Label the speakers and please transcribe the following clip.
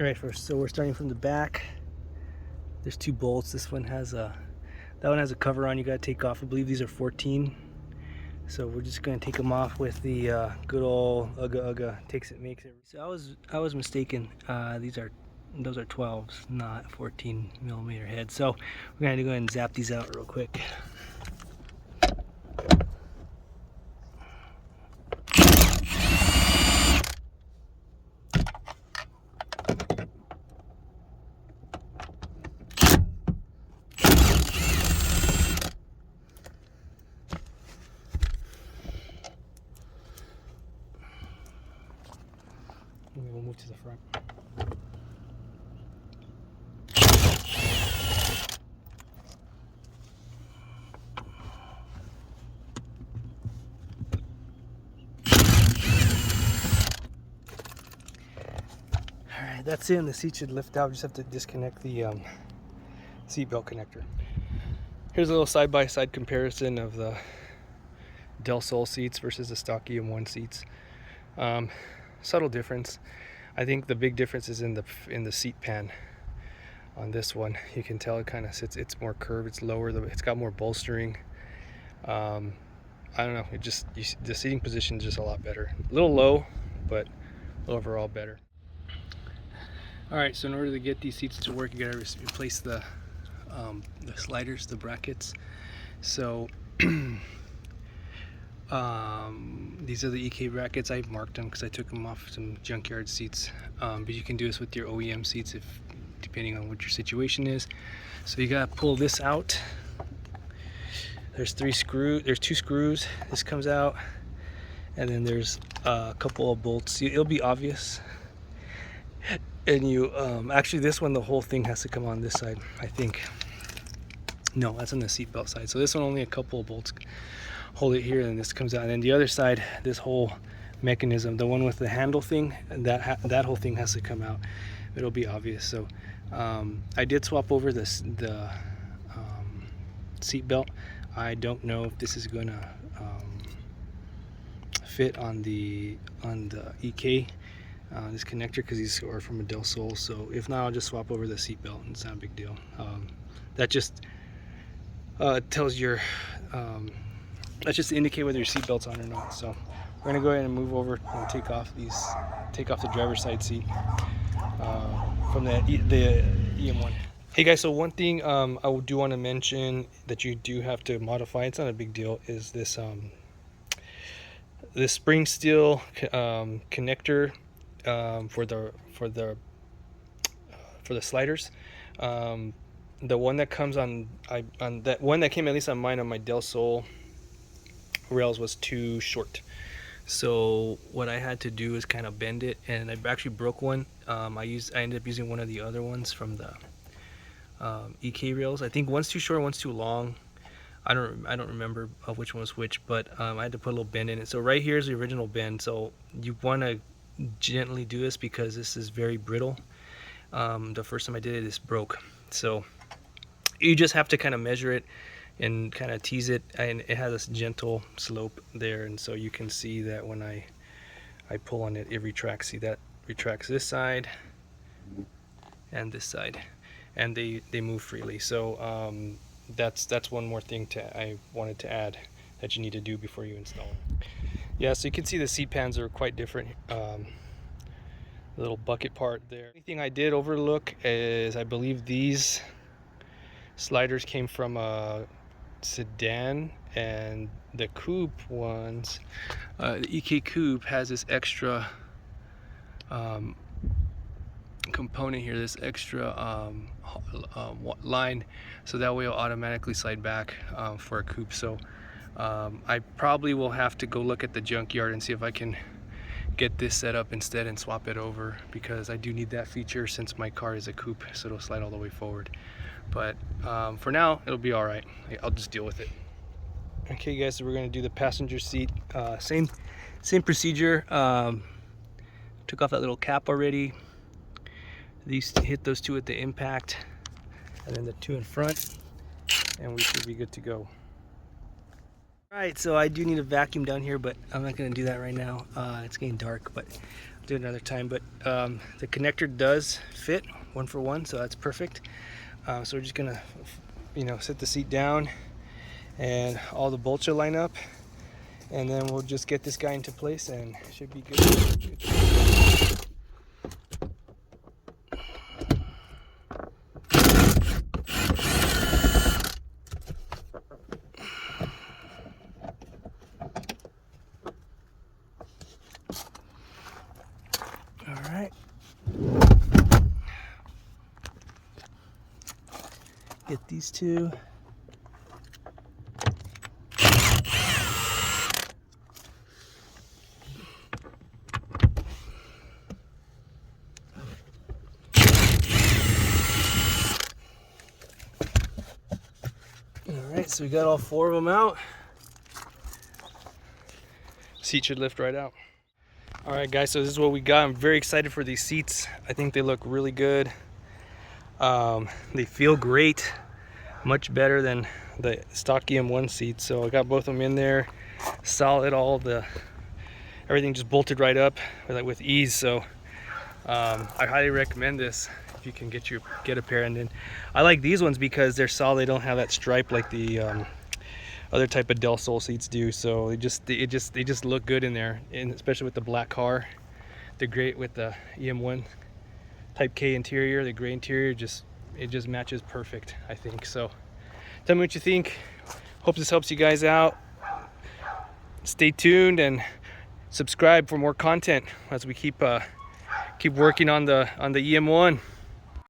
Speaker 1: All right, so we're starting from the back. There's 2 bolts. This one has that one has a cover on. You gotta take off. I believe these are 14. So we're just gonna take them off with the good old ugga takes it makes it. So I was mistaken. Those are 12s, not 14 millimeter heads. So we're gonna go ahead and zap these out real quick. We'll move to the front. Alright, that's it, and the seat should lift out. We just have to disconnect the seat belt connector. Here's a little side-by-side comparison of the Del Sol seats versus the stock EM1 seats. Subtle difference. I think the big difference is in the seat pan. On this one, you can tell it kind of sits. It's more curved. It's lower. It's got more bolstering. I don't know. The seating position is just a lot better. A little low, but overall better. All right. So in order to get these seats to work, you gotta replace the sliders, the brackets. So these are the EK brackets. I marked them because I took them off some junkyard seats. But you can do this with your OEM seats depending on what your situation is. So you gotta pull this out. There's 2 screws. This comes out, and then there's a couple of bolts. It'll be obvious. And you actually, this one, the whole thing has to come on this side, I think. No, that's on the seatbelt side. So this one, only a couple of bolts hold it here, and this comes out. And then the other side, this whole mechanism, the one with the handle thing, that whole thing has to come out. It'll be obvious. So I did swap over the seat belt. I don't know if this is gonna fit on the EK this connector, because these are from a Del Sol. So if not, I'll just swap over the seat belt, and it's not a big deal. That just tells your that's just to indicate whether your seat belt's on or not. So we're gonna go ahead and move over and take off the driver's side seat from the EM1. Hey guys, so one thing I do want to mention that you do have to modify, it's not a big deal, is this spring steel connector for the sliders. The one that comes on that one that came, at least on mine, on my Del Sol rails, was too short. So what I had to do is kind of bend it, and I actually broke one. I ended up using one of the other ones from the EK rails. I think one's too short, one's too long. I don't remember which one was which, but I had to put a little bend in it. So right here is the original bend. So you want to gently do this because this is very brittle. The first time I did it, this broke. So you just have to kind of measure it and kind of tease it, and it has this gentle slope there, and so you can see that when I pull on it, it retracts. See, that retracts this side and this side, and they move freely. So that's one more thing I wanted to add that you need to do before you install it. Yeah, so you can see the seat pans are quite different. The little bucket part there. The only thing I did overlook is I believe these sliders came from a sedan, and the coupe ones, the EK coupe has this extra component here, this extra line, so that way it'll automatically slide back for a coupe. So I probably will have to go look at the junkyard and see if I can get this set up instead and swap it over, because I do need that feature since my car is a coupe, so it'll slide all the way forward. But for now, it'll be all right. I'll just deal with it. Okay guys, so we're going to do the passenger seat. Same procedure. Took off that little cap already. These hit those 2 at the impact, and then the 2 in front, and we should be good to go. Alright, so I do need a vacuum down here, but I'm not going to do that right now. It's getting dark, but do it another time. But the connector does fit 1 for 1, so that's perfect. So we're just gonna, set the seat down, and all the bolts will line up, and then we'll just get this guy into place, and it should be good. All right. Get these two. All right, so we got all 4 of them out. Seat should lift right out. All right, guys, so this is what we got. I'm very excited for these seats. I think they look really good. They feel great, much better than the stock EM1 seats. So I got both of them in there, solid, everything just bolted right up with ease. So I highly recommend this if you can get a pair. And then I like these ones because they're solid. They don't have that stripe like the other type of Del Sol seats do. So they just look good in there, and especially with the black car. They're great with the EM1 Type K interior. The gray interior it just matches perfect, I think. So tell me what you think. Hope this helps you guys out. Stay tuned and subscribe for more content as we keep working on the EM1.